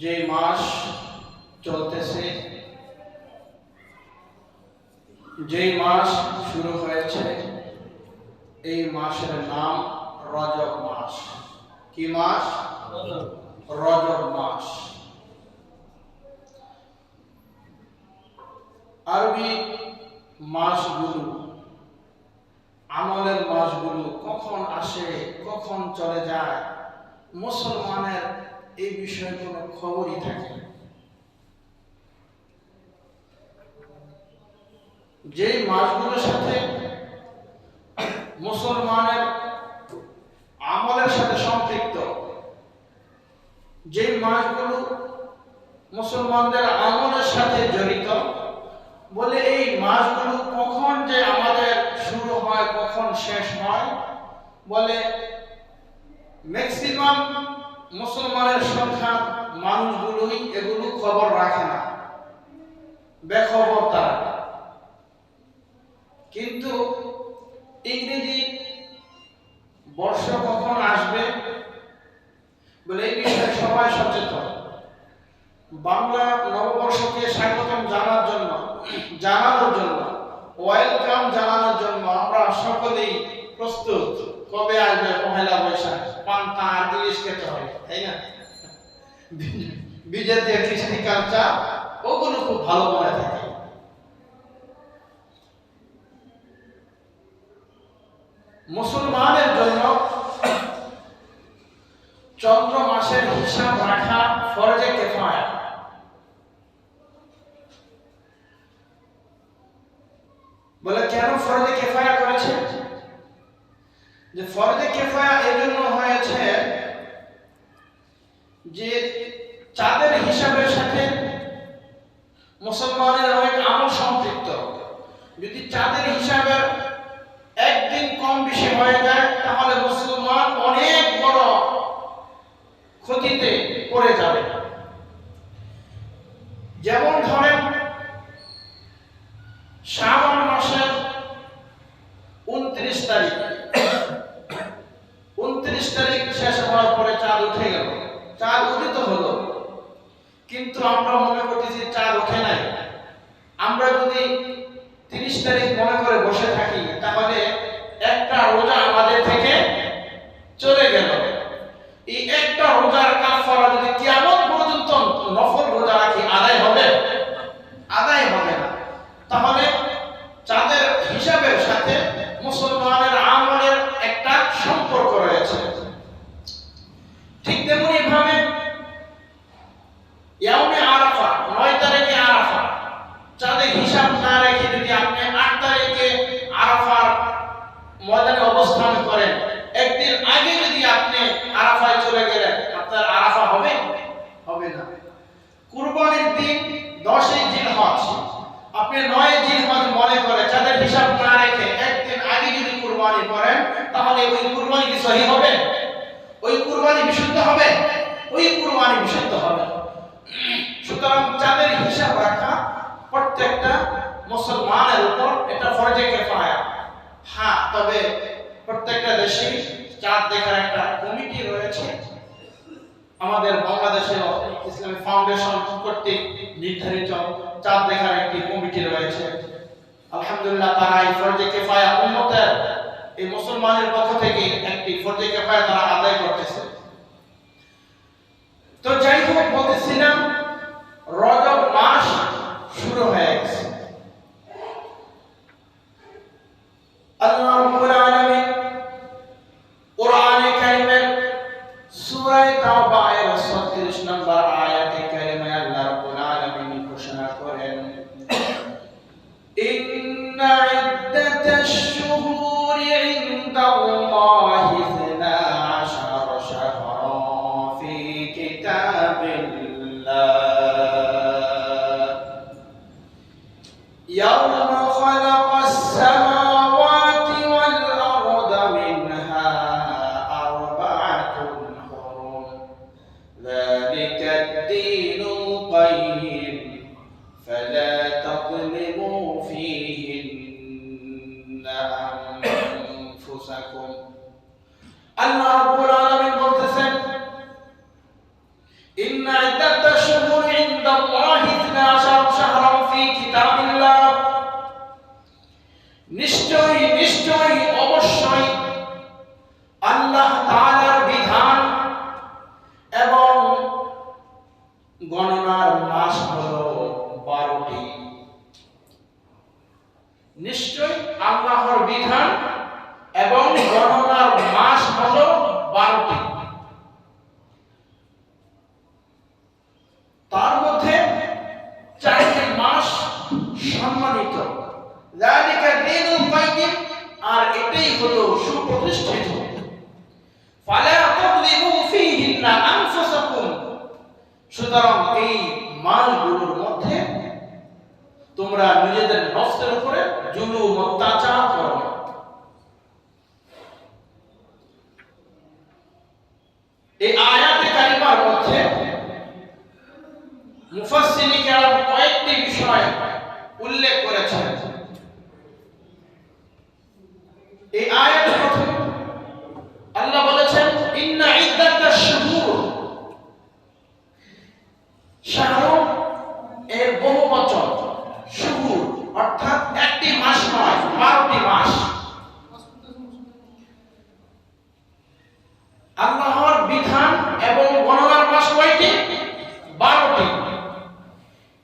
যে মাস চলতেছে, যে মাস শুরু হয়েছে, এই মাসের নাম রজব মাস। কি মাস? রজব মাস। আরবি মাসগুলো, আমলের মাসগুলো কখন আসে কখন চলে যায়, মুসলমানের এই বিষয়ে কোনো খবরই থাকে না। যে মাসগুলোর সাথে মুসলমানের আমলের সাথে সম্পৃক্ত, যে মাসগুলো মুসলমানদের আমলের সাথে জড়িত, বলে এই মাসগুলো কখন যে আমাদের শুরু হয় কখন শেষ হয়, বলে ম্যাক্সিমাম মুসলমানের সংখ্যা মানুষগুলোই এগুলো খবর রাখে না, বেখবর তারা। কিন্তু ইংরেজি বর্ষ কখন আসবে বলে এই বিষয়ে সবাই সচেতন। বাংলা নববর্ষকে স্বাগতম জানানোর জন্য ওয়েলকাম জানানোর জন্য আমরা সকলেই প্রস্তুত। কবে আসবে পহেলা বৈশাখ, পান্তা আর ইলিশ খেতে হবে, তাই না? বিজাতীয় কৃষ্টি কালচার ওগুলো খুব ভালো মনে থাকে। মুসলমানের জন্য চন্দ্র মাসের হিসাব রাখা ফরজে কিফায়া। বলে কেন ফরজে কিফায়া করেছে? যে ফরজে কিফায়া এই জন্য হয়েছে যে চাঁদের হিসাবের সাথে মুসলমানের অনেক আমল সম্পৃক্ত। যদি চাঁদের হিসাবের একদিন কম বেশি হয়ে যায় তাহলে মুসলমান অনেক বড় ক্ষতিতে পড়ে যাবে। যেমন ধরেন শাবান মাসের 29 তারিখ, 29 তারিখ শেষ হওয়ার পরে চাঁদ উঠে গেল, চাঁদ উদিত হলো, কিন্তু আমরা মনে করতেছি চাঁদ ওঠে নাই। আমরা যদি 30 তারিখ মনে করে বসে থাকি তাহলে একটা রোজা আমাদের থেকে চলে গেল। এই একটা রোজার কাফারা যদি কিয়ামত পর্যন্ত নফল রোজা রাখি আদায় হবে? আদায় হবে না। তাহলে চাঁদের হিসাবের সাথে মুসলমানের আমলের একটা সম্পর্ক রয়েছে। ঠিক তেমনি ভাবে ইয়াউমে আরাফা, 9 তারিখে আরাফা, চাঁদের হিসাব না রেখে যদি আপনি 8 তারিখে আরাফার ময়দানে অবস্থান করেন, একদিন আগে যদি আপনি আরাফায় চলে গেলেন, আপনার আরাফা হবে? হবে না। কুরবানির দিন 10 জিলহজ, আপনি 9 জিলহজ মনে করে চাঁদের হিসাব না রেখে একদিন আগে যদি কুরবানি করেন তাহলে ওই কুরবানি কি সহিহ হবে? ওই কুরবানি বিশুদ্ধ হবে? ওই কুরবানি বিশুদ্ধ হবে। সুতরাং চাঁদের হিসাব রাখা প্রত্যেকটা মুসলমানের উপর এটা ফরজে কিফায়া। হ্যাঁ, তবে প্রত্যেকটা দেশে চাঁদ দেখার একটা কমিটি রয়েছে। আমাদের বাংলাদেশে ইসলামিক ফাউন্ডেশন কর্তৃক নির্ধারিত চাঁদ দেখার একটি কমিটি রয়েছে। আলহামদুলিল্লাহ, তারা এই ফরজে কিফায়া উম্মতের, এই মুসলমানের পক্ষ থেকে একটি ফরজে কিফায়া তারা আদায় করতেছে। তো যাই হোক, বলতেছিলাম রজব মাস শুরু হয়ে গেছে। আল্লাহ রাব্বুল আলামিন কোরআনে কারীমের সূরা তাওবা এর 36 নম্বর আয়াতে কারিমায় আল্লাহ রাব্বুল আলামিন ঘোষণা করেন, ইন্না ইদ্দাতাশ শুহুরি ইনদাল্লাহি 12 শাহরান ফি কিতাবিল্লাহ ইয়াওমা খালাকাস সামাওয়াতি ওয়াল আরদা মিনহা আরবা'তুন হুরুম যালিকাদ দীনুল কাইয়িম ফালা তাযলিমু ফীহিন্না আনফুসাকুম। আল্লাহ রাব্বুল আলামিন বলতেছেন, ইন্না ইদ্দাতাশ শুহুরি ইনদাল্লাহি 12 শাহরান ফি কিতাবিল্লাহ, নিশ্চয়ই অবশ্যই আল্লাহ তাআলার বিধান এবং গণনার মাস হলো 12টি। নিশ্চয়ই আল্লাহর বিধান এবং গণনার মাস হলো 12টি। তার মধ্যে 4টি মাস সম্মানিত, যালিকা দীনুল কাইয়িম, আর এটাই হলো সুপ্রতিষ্ঠিত। ফালা তাযলিমু ফীহিন্না আনফুসাকুম, সুতরাং এই মাসগুলোর মধ্যে তোমরা নিজেদের নফসের উপরে জুলুম অত্যাচার করো না। এই আয়াতে কারিমার মধ্যে মুফাসসিরিন কেরাম কয়েকটি বিষয় উল্লেখ করেছেন। এই আয়াতে প্রথম আল্লাহ বলেছেন ইন্না ইদ্দাতাশ শুহুর, শাহর এর বহুবচন, শুহুর অর্থাৎ একটি মাস নয়, 12টি মাস। আল্লাহর বিধান এবং গণনার মাস কয়টি? 12টি।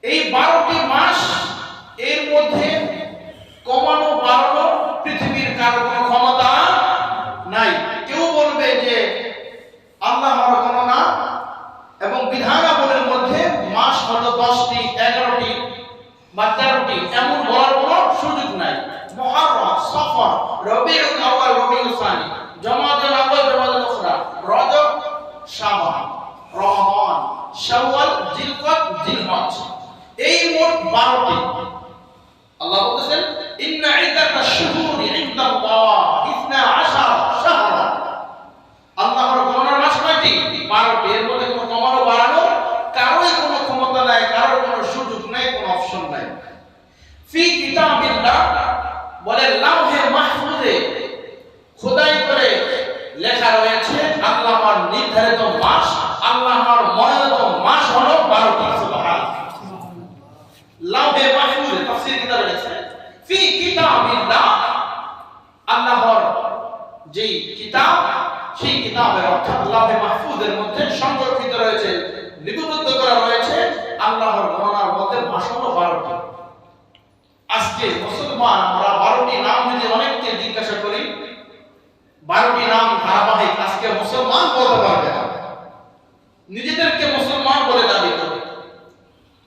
এই 12টি মাস, এর মধ্যে কমানো বাড়ানো পৃথিবীর কারো কোনো ক্ষমতা নাই। কেউ বলবে যে আল্লাহর গণনা এবং বিধানাবলীর মধ্যে মাস হলো 10টি, 11টি বা 13টি, এমন বলার কোনো সুযোগ নাই। মুহররম, সফর, রবিউল আউয়াল, রবিউল সানি, জমাদুল আউয়াল, জমাদুল উখরা, রজব, শাবান, রমাদান, শাওয়াল, জিলকদ, জিলহজ, এই মোট 12টি। আল্লাহ বলেছেন ইন্না ইদ্দাতাশ শুহুরি ইনদাল্লাহ 12 শাহরা, আল্লাহর গণনার মাস কয়টি? 12টি। এর মধ্যে কোনো কমানো বাড়ানো কারোই কোনো ক্ষমতা নাই, কারোর কোনো সুযোগ নাই, কোনো অপশন নাই। ফি কিতাবিল্লাহ বলে লাউহে মাহফুজে খোদাই করে লেখা রয়েছে আল্লাহর নির্ধারিত মাস, আল্লাহর মনোনীত মাস হলো 12টি। সুবহানাল্লাহ। লাউহে মাহফুজে তাফসীর কিতাবে লেখা ফি কিতাবিল্লাহ, আল্লাহর যেই কিতাব, সেই কিতাবের অর্থাৎ লাউহে মাহফুজের মধ্যে সংরক্ষিত রয়েছে, লিপিবদ্ধ করা রয়েছে আল্লাহর গণনার মধ্যে মাস হলো 12টি। আজকে মুসলমান আমরা 12টি নাম যদি অনেককে জিজ্ঞাসা করি, 12টি নাম ধারাবাহিক আজকে মুসলমান বলতে পারবে না, নিজেদেরকে মুসলমান বলে দাবি করে।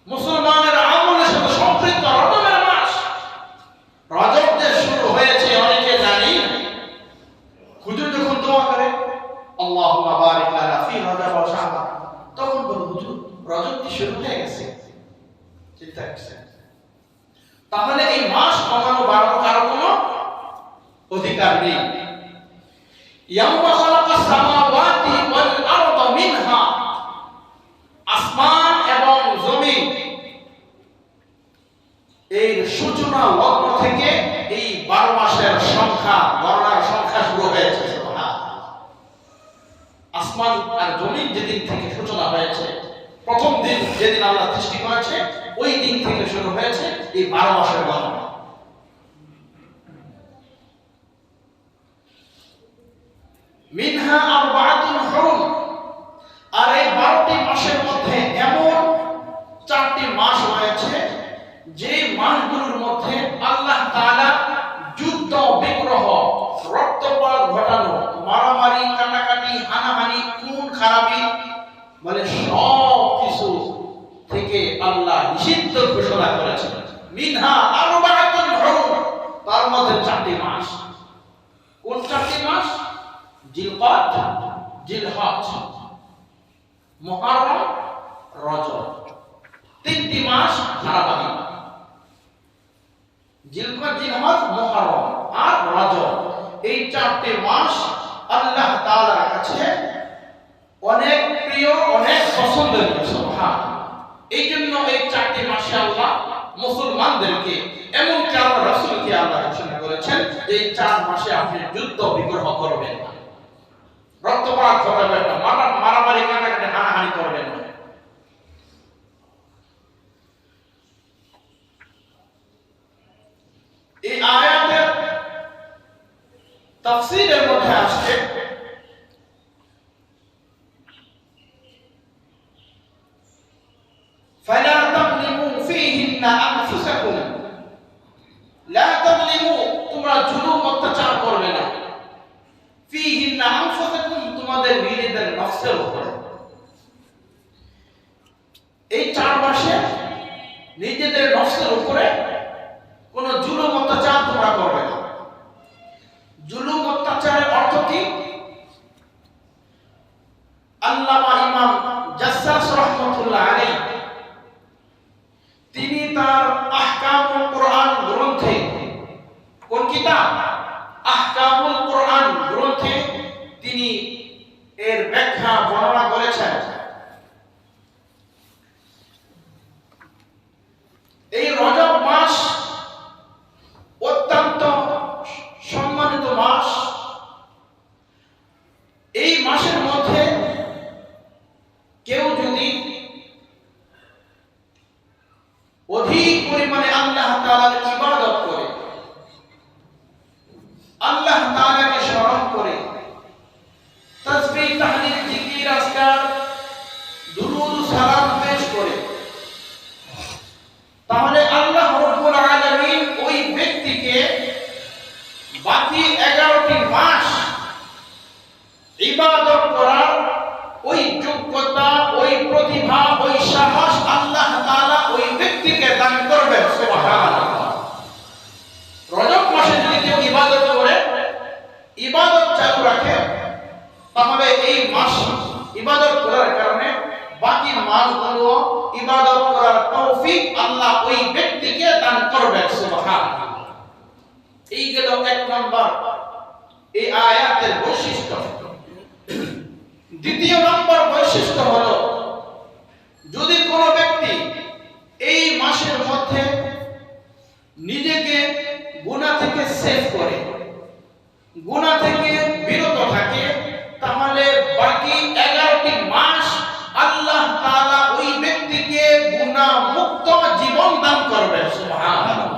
মুসলমানের আমলের সাথে সম্পৃক্ত রজবের মাস, রজব যে শুরু হয়েছে অনেকে জানি। হুজুর যখন দোয়া করে আল্লাহুম্মা বারিক লানা ফি রজব ওয়া শাবান, তখন বলে হুজুর রজব কি শুরু হয়ে গেছে। চিন্তা করছেন? তাহলে এই মাস কমানো বাড়ানো কারো কোনো অধিকার নেই। ইয়াউমা খালাকাস সামাওয়াতি ওয়াল আরদা মিনহা, আসমান এবং জমিন এর সূচনা লগ্ন থেকে এই 12 মাসের সংখ্যা, গণনার সংখ্যা শুরু হয়েছে। আসমান আর জমিন যেদিন থেকে সূচনা হয়েছে, প্রথম দিন যেদিন আল্লাহ সৃষ্টি করেছে, ওই দিন থেকে শুরু হয়েছে এই 12 মাসের গণনা। মিনহা আরবাআতুন হুরুম, আর এই 12টি মাসের মধ্যে এমন 4টি মাস রয়েছে যে মাসগুলোর মধ্যে আল্লাহ তাআলা যুদ্ধ, বিগ্রহ, রক্তপাত ঘটানো, মারামারি, কাটাকাটি, হানাহানি, খুন খারাপি, মানে সব কিছু থেকে আল্লাহ নিষিদ্ধ ঘোষণা করেছেন। মিনহা আরবাআতুন হুরুম, তার মধ্যে 4টি মাস। কোন 4টি মাস? জিলকদ, জিলহজ, মুহররম, রজব, 3টি মাস ধারাবাহিক। জিলকদ, জিলহজ, মুহররম আর রজব, এই 4টি মাস আল্লাহ তাআলার কাছে অনেক প্রিয়, অনেক পছন্দের। সুবহানাল্লাহ। এই জন্য এই 4টি মাসে আল্লাহ মুসলমানদেরকে, এমনকি আল্লাহ রাসূলকে আল্লাহ ঘোষণা করেছেন যে এই 4 মাসে আপনি যুদ্ধ বিগ্রহ করবেন না, রক্তপাত ঘটাবেন না, মারামারি, কাটাকাটি, হানাহানি করবেন না। এই আয়াতের তাফসীরের মধ্যে আসছে ফালা তাযলিমু ফীহিন্না আনফুসাকুম, লা তাযলিমু, তোমরা জুলুম অত্যাচার করবে না, ফীহিন্না আনফুসাকুম, তোমাদের নিজেদের নফসের উপরে। এই 4 মাসে নিজেদের নফসের উপরে কোন জুলুম অত্যাচার তোমরা করবে না। জুলুম অত্যাচারের অর্থ কি? আল্লামা ইমাম জাসসাস রাহমাতুল্লাহ আলাইহি তিনি তার আহকামুল কোরআন গ্রন্থে, কোন কিতাব? আহকামুল কোরআন গ্রন্থে তিনি এর ব্যাখ্যা বর্ণনা করেছেন। এই রজব মাস অত্যন্ত সম্মানিত মাস। এই মাসের মধ্যে কেউ যদি অধিক পরিমাণে আল্লাহ তাআলার ইবাদত করে, আল্লাহ তাআলাকে স্মরণ করে, তাসবিহ, তাহলিল, জিকির, আজকার, দুরূদ, সালাম পেশ করে, তাহলে আল্লাহ রাব্বুল আলামিন ওই ব্যক্তিকে বাকি 11টি মাস ইবাদত করার ওই যোগ্যতা, ওই প্রতিভা, ওই সাহস আল্লাহ তাআলা ওই ব্যক্তিকে দান করবেন। সুবহানাল্লাহ। রজব মাসে যদি কেউ ইবাদত করে, ইবাদত চালু রাখে, তাহলে এই মাস ইবাদত করার কারণে বাকি মাসগুলো ইবাদত করার তৌফিক আল্লাহ ওই ব্যক্তিকে দান করবেন। সুবহানাল্লাহ। এই গেল 1 নম্বর এই আয়াতের বৈশিষ্ট্য। দ্বিতীয় নম্বর বৈশিষ্ট্য হলো, যদি কোনো ব্যক্তি এই মাসের মধ্যে নিজেকে গুনাহ থেকে সেভ করে, গুনাহ থেকে বিরত থাকে, তাহলে বাকি 11টি মাস আল্লাহ তাআলা ওই ব্যক্তিকে গুনাহ মুক্ত জীবন দান করবে। সুবহানাল্লাহ।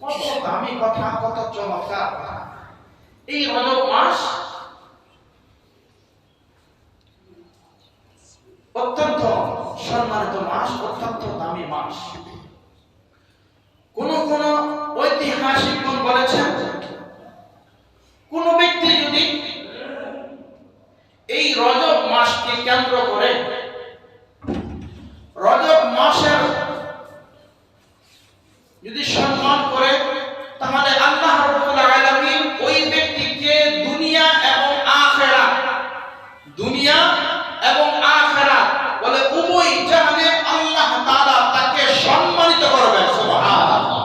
কত দামি কথা, কত চমৎকার কথা। এই রজব মাস অত্যন্ত সম্মানিত মাস, অত্যন্ত দামি মাস। কোন কোন ঐতিহাসিকগণ বলেছেন, কোন ব্যক্তি যদি এই রজব মাসকে কেন্দ্র করে, রজব মাসের যদি সম্মান করে, তাহলে আল্লাহ রাব্বুল আলামিন ওই ব্যক্তিকে দুনিয়া এবং আখিরাত, দুনিয়া এবং আখিরাত বলে উভয় জাহানে আল্লাহ তাআলা তাকে সম্মানিত করবেন। সুবহানাল্লাহ।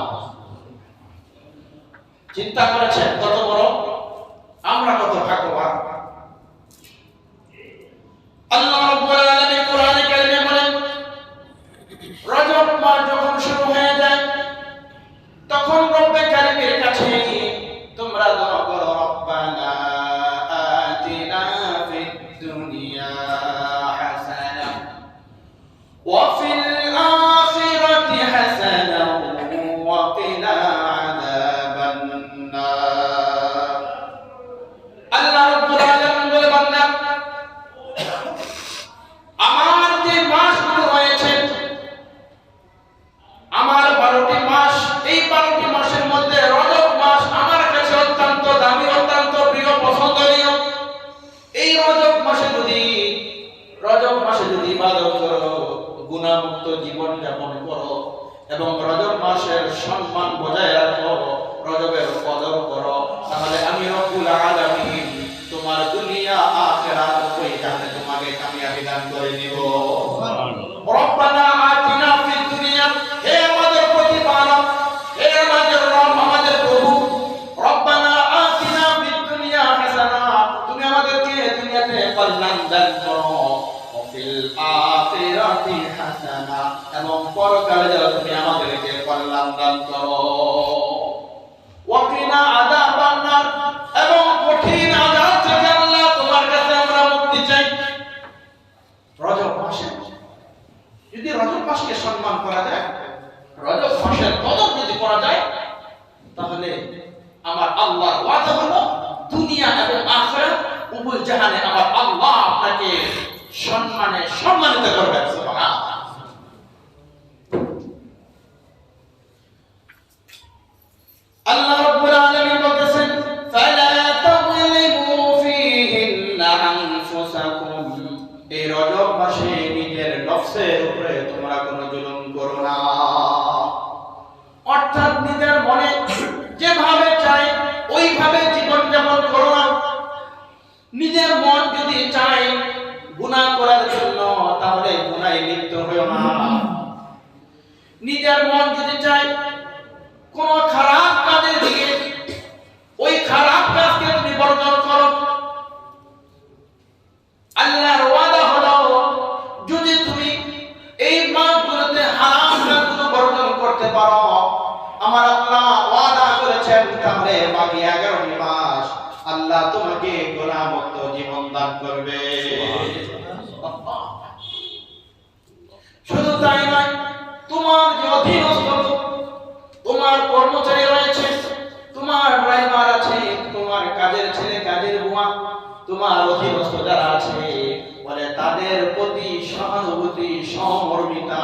চিন্তা করেছেন কত বড়, আমরা কত ভাগ্যবান। আল্লাহ রাব্বুল আলামিন কোরআনে কারিমে বলেন, রজব মাস যখন শুরু হয়ে যায়, তখন রব্বে কারিমের কাছে তোমরা দোয়া করো, রব্বানা আতিনা ফিদ দুনিয়া হাসানাহ ওয়া ফিল আখিরাতি হাসানাহ ওয়া কিনা আযাবান নার। আল্লাহ রাব্বুল আলামিন বলে, বান্দা, আমার যে মাসগুলো রয়েছে, আমার 12টি মাস, এই 12টি মাসের মধ্যে রজব মাস আমার কাছে অত্যন্ত দামি, অত্যন্ত প্রিয়, পছন্দনীয়। এই রজব মাসে যদি ইবাদত করো, গুনাহমুক্ত জীবন যাপন করো এবং রজব মাসের সম্মান বজায় রাখো, রজবের কদর করো, তাহলে আমি রব্বুল আলামিন তোমার দুনিয়া আখিরাত উভয় জাহানে তোমাকে কামিয়াবি দান করে দিব। রব্বানা আতিনা ফিদ দুনিয়া, হে আমাদের প্রতিপালক, হে আমাদের রব, আমাদের প্রভু, রব্বানা আতিনা ফিদ দুনিয়া হাসানা, তুমি আমাদেরকে দুনিয়াতে কল্যাণ দান করো, ওয়া ফিল আখিরাতি হাসানা, এবং পরকালে তুমি আমাদেরকে কল্যাণ দান করো, ওয়া কিনা আযাবান নার, এবং কঠিন আযাব থেকে আল্লাহ তোমার কাছে আমরা মুক্তি চাই। রজব মাসে যদি রজব মাসকে সম্মান করা যায়, রজব মাসের কদর যদি করা যায়, তাহলে আমার আল্লাহর ওয়াদা হলো দুনিয়া এবং আখিরাত উভয় জাহানে আমার আল্লাহ আপনাকে সম্মানিত করবেন। সুবহানাল্লাহ। আল্লাহ রাব্বুল আলামিন বলতেছেন ফালা তাযলিমু ফীহিন্না আনফুসাকুম, এই রজব মাসে নিজের নফসের উপরে তোমরা কোনো জুলুম করো না। অর্থাৎ নিজের মনে যেভাবে চায় ওইভাবে জীবন যাপন করো না। নিজের মন যদি চায় গুনাহ করার জন্য তাহলে গুনাহে লিপ্ত হয়ো না। নিজের মন যদি চায় কোন খারাপ কাজের দিকে, ওই খারাপ কাজকে তুমি বর্জন করো। আল্লাহর ওয়াদা হলো যদি তুমি এই মাসগুলোতে হারাম কাজগুলো বর্জন করতে পারো, আমার আল্লাহ ওয়াদা করেছেন তাহলে বাকি 11টি মাস আল্লাহ তোমাকে গুনাহমুক্ত জীবন দান করবে। শুধু তাই নয়, তোমার যে অধীনস্থ তোমার কর্মচারী রয়েছে, তোমার ড্রাইভার আছে, তোমার কাজের ছেলে কাজের বুয়া, তোমার অধীনস্থ যারা আছে বলে তাদের প্রতি সহানুভূতি সহমর্মিতা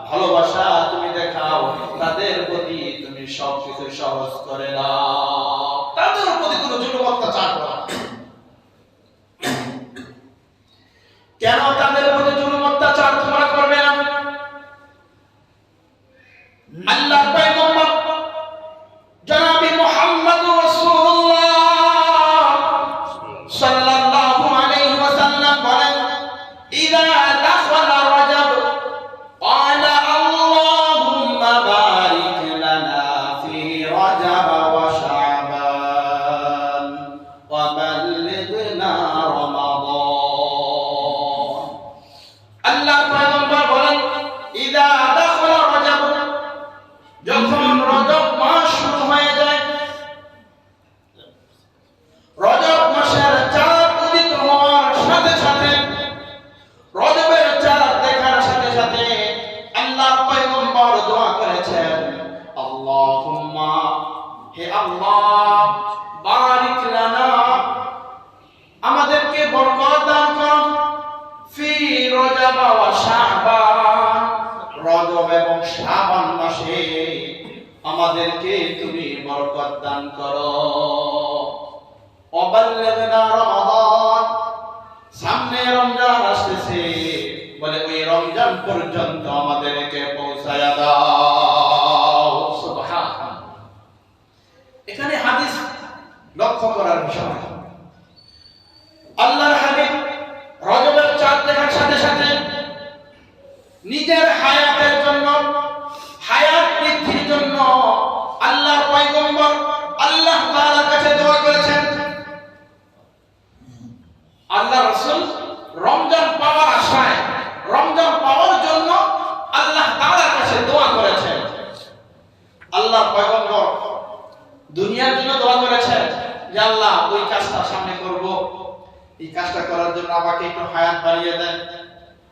ভালোবাসা তুমি দেখাও, তাদের প্রতি তুমি সবকিছু সহজ করে দাও, তাদের প্রতি কোনো জুলুম অত্যাচার করো না। কেন তাদের প্রতি জুলুম অত্যাচার তোমরা করবে না? আল্লাহর পয়গম্বর জনাবে মুহাম্মদ রাসূলুল্লাহ সাল্লাল্লাহু আলাইহি ওয়াসাল্লাম বলেন ইযা দাখালা রজব ক্বালা আল্লাহুম্মা বারিক লানা ফি রজব ওয়া শাবান ওয়া বাল্লিগনা রমাদান। আল্লাহর পয়গম্বর বলেন ইযা দাখালা রজব, যখন রজব মাস শুরু হয়ে যায়, রজব মাসের চাঁদ উদিত হওয়ার সাথে সাথে, রজবের চাঁদ দেখার সাথে সাথে আল্লাহর পয়গম্বর দোয়া করেছেন আল্লাহুম্মা, হে আল্লাহ, বারিক লানা, আমাদেরকে বরকত দান করো, ফি রজব ওয়া শাবান, রজব এবং শাবান মাসে আমাদেরকে তুমি বরকত দান করো। ওয়াবাল্লিগনা রমাদান, সামনে রমজান আসতেছে, বলে ওই রমজান পর্যন্ত আমাদেরকে পৌঁছায়া দাও। সুবহানাল্লাহ। এখানে হাদিস লক্ষ্য করার বিষয়, আল্লাহর হাবিব রজবের চাঁদ দেখার সাথে সাথে নিজের হায়াতের জন্য, হায়াত বৃদ্ধির জন্য আল্লাহর পয়গম্বর আল্লাহ তাআলার কাছে দোয়া করেছেন। আল্লাহ রাসূল রমজান পাওয়ার আশায়, রমজান পাওয়ার জন্য আল্লাহ তাআলার কাছে দোয়া করেছেন। আল্লাহর পয়গম্বর দুনিয়ার জন্য দোয়া করেছেন যে আল্লাহ ওই কাজটা সামনে করব, এই কাজটা করার জন্য আমাকে একটু হায়াত বাড়িয়ে দেন,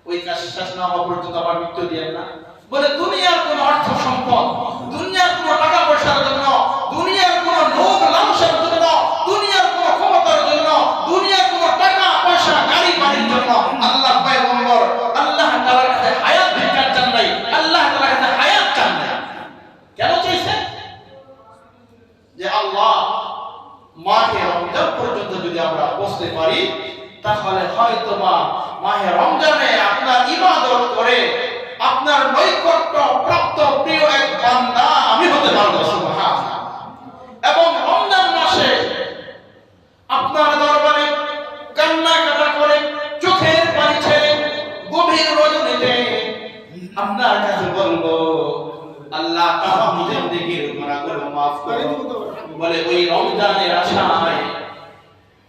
ওই কাজ শেষ না হওয়া পর্যন্ত আমার মৃত্যু দিয়েন না। বলে দুনিয়ার কোন অর্থ সম্পদ, দুনিয়ার কোন টাকা পয়সার জন্য, দুনিয়ার কোন লোভ লালসার জন্য, দুনিয়ার কোন ক্ষমতার জন্য, দুনিয়ার কোন টাকা পয়সা গাড়ি বাড়ির জন্য আল্লাহ পয়গম্বর আল্লাহ তাআলার কাছে হায়াত ভিক্ষা চান নাই, আল্লাহ তাআলার কাছে হায়াত চান নাই। কেন চাইছেন? যে আল্লাহ মাহে রমজান পর্যন্ত যদি আমরা পৌঁছতে পারি তাহলে হয়তোবা মাহে রমজানে আপনার ইবাদত করে আপনার নৈকট্য প্রাপ্ত প্রিয় এক বান্দা আমি হতে পারবো। সুবহানাল্লাহ। এবং রমজান মাসে আপনার দরবারে কান্নাকাটা করে চোখের পানি ছেড়ে গভীর রজনীতে আপনার কাছে বলবো আল্লাহ তাআলা জিন্দেগির গুনাহগুলো maaf করো। বলে ওই রমজানের আশায়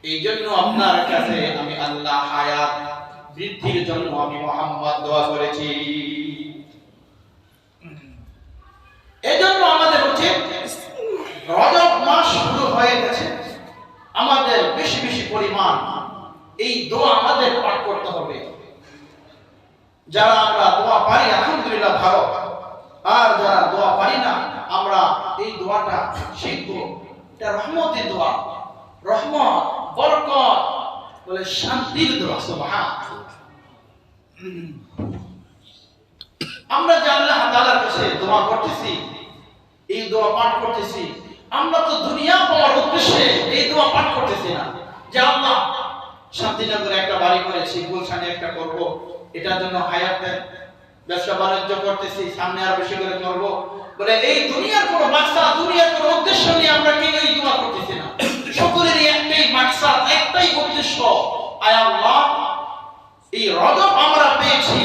এই জন্য আপনার কাছে আমি আল্লাহ হায়াত বৃদ্ধির জন্য আমি মুহাম্মদ দোয়া করেছি। এজন্য আমাদের উচিত, রজব মাস শুরু হয়ে গেছে, আমাদের বেশি বেশি পরিমাণ এই দোয়া আমাদের পাঠ করতে হবে। যারা আমরা দোয়া পারি আলহামদুলিল্লাহ ভালো, আর যারা দোয়া পারি না আমরা এই দোয়াটা শিখবো। এটা রহমতের দোয়া, রহমত, বরকত, বলে শান্তির দোয়া। সুবহানাল্লাহ। আমরা যে আল্লাহ তাআলার কাছে দোয়া করতেছি, এই দোয়া পাঠ করতেছি, আমরা তো দুনিয়া পাওয়ার উদ্দেশ্যে এই দোয়া পাঠ করতেছি না যে আল্লাহ শান্তিনগরে একটা বাড়ি করেছি, গুলশানে একটা করব, এটার জন্য হায়াত দেন, ব্যবসা বাণিজ্য করতেছি, সামনে আর বেশি করে করব, বলে এই দুনিয়ার কোনো মাকসাদ, দুনিয়ার কোনো উদ্দেশ্য নিয়ে আমরা কেউ এই দোয়া করতেছি না। সকলেরই একটাই মাকসাদ, একটাই উদ্দেশ্য, আয় আল্লাহ এই রজব আমরা পেয়েছি,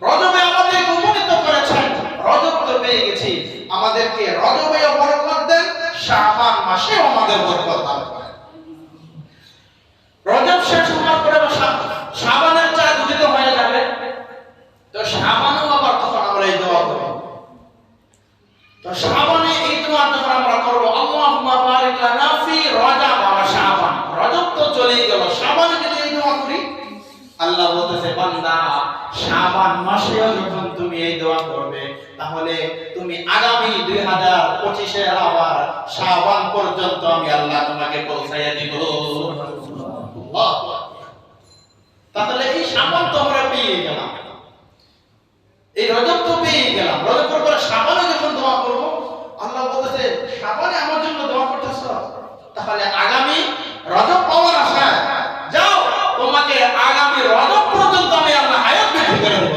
রজবে আমাদেরকে উপনীত করেছেন, রজব তো পেয়ে গেছি, আমাদেরকে রজবেও বরকত দেন, শাবান মাসেও আমাদের বরকত দান করেন। রজব শেষ হওয়ার পরে শাবানের চাঁদ উদিত হয়ে যাবে, তো শাবানও আবার তখন আমরা এই দোয়া করব। তো শাবানে এই দোয়া যখন আমরা করব, আল্লাহুম্মা বারিক লানা ফি রজব ওয়া শাবান, রজব তো চলেই গেল, শাবানে যদি এই দোয়া করি, আল্লাহ বলতেছে বান্দা শাবান মাসেও যখন তুমি এই দোয়া করবে, তাহলে তুমি আগামী 2025 এর আবার শাবান পর্যন্ত আমি আল্লাহ তোমাকে পৌঁছাইয়া দিব। তাহলে এই শাবান তো আমরা পেয়ে গেলাম, এই রজব তো পেয়ে গেলাম, রজবের পরে শাবানে যখন দোয়া করব, আল্লাহ বলতেছে শাবানে আমার জন্য দোয়া করতেছ, তাহলে আগামী রজব পাওয়ার আশায় যাও, তোমাকে আগামী রজব পর্যন্ত আমি আল্লাহ হায়াত বৃদ্ধি করে দেব।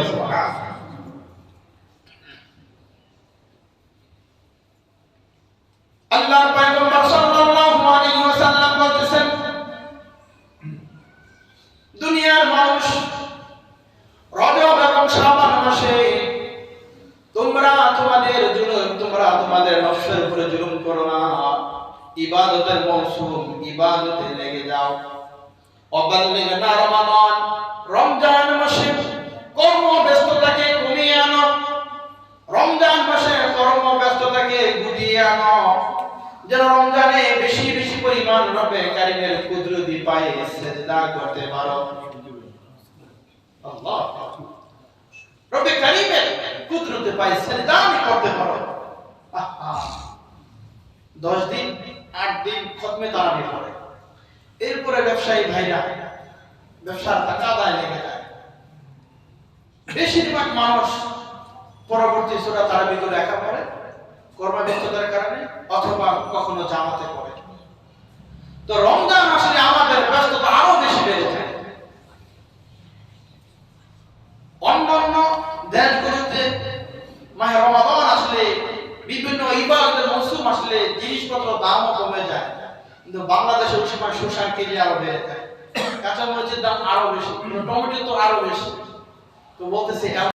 আল্লাহর পয়গম্বর সাল্লাল্লাহু আলাইহি ওয়াসাল্লাম বলতেছেন, দুনিয়ার মানুষ রজব এবং শাবান মাসে তোমরা তোমাদের নফসের উপরে জুলুম করো না, ইবাদতের মৌসুম, ইবাদতে লেগে যাও। অবাল্লিগনা রমাদান, রমজান মাসে কর্মব্যস্ততাকে কমিয়ে আনো, রমজান মাসে কর্মব্যস্ততাকে গুটিয়ে আনো, যেন রমজানে বেশি বেশি পরিমাণ রবে কারিমের কুদরতি পায়ে সিজদা করতে পারো। আল্লাহ, রবে কারিমের কুদরতি পায়ে সিজদা করতে পারো। 10 দিন 8 দিন খতমে তারাবি পড়ে, এরপরে ব্যবসায়ী ভাইরা ব্যবসার তাকাদায় লেগে যায়। বেশিরভাগ মানুষ পরবর্তী সূরা তারাবি করে একা পড়ে কর্মব্যস্ততার কারণে, অথবা কখনো জামাতে পড়ে। তো রমজান আসলে আমাদের ব্যস্ততা আরো বেশি বেড়ে যায়। অন্যান্য দেশগুলোতে মাহে রমাদান আসলে বিভিন্ন ইবাদতের মৌসুম আসলে জিনিসপত্র দামও কমে যায়, কিন্তু বাংলাদেশে ওই সময় শসার কেজি আরো বেড়ে যায়, কাঁচামরিচের দাম আরো বেশি, টমেটো তো আরো বেশি। তো বলতেছে